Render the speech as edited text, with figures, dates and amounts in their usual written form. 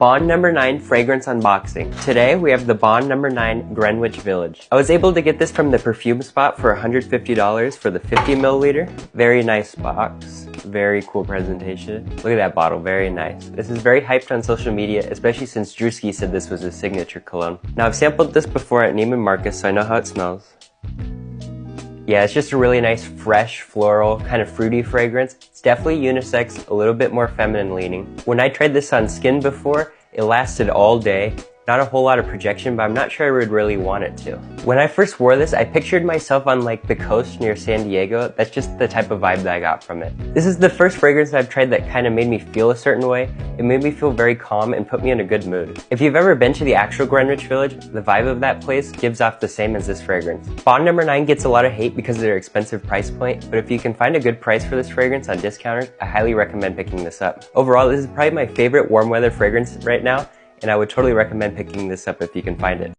Bond number 9 fragrance unboxing. Today we have the Bond number 9 Greenwich Village. I was able to get this from the perfume spot for $150 for the 50 milliliter. Very nice box. Very cool presentation. Look at that bottle, very nice. This is very hyped on social media, especially since Drewski said this was his signature cologne. Now I've sampled this before at Neiman Marcus, so I know how it smells. Yeah, it's just a really nice, fresh, floral, kind of fruity fragrance. It's definitely unisex, a little bit more feminine leaning. When I tried this on skin before, it lasted all day. Not a whole lot of projection, but I'm not sure I would really want it to. When I first wore this, I pictured myself on like the coast near San Diego. That's just the type of vibe that I got from it. This is the first fragrance I've tried that kind of made me feel a certain way. It made me feel very calm and put me in a good mood. If you've ever been to the actual Greenwich Village, the vibe of that place gives off the same as this fragrance. Bond number 9 gets a lot of hate because of their expensive price point, but if you can find a good price for this fragrance on discounters, I highly recommend picking this up. Overall, this is probably my favorite warm weather fragrance right now, and I would totally recommend picking this up if you can find it.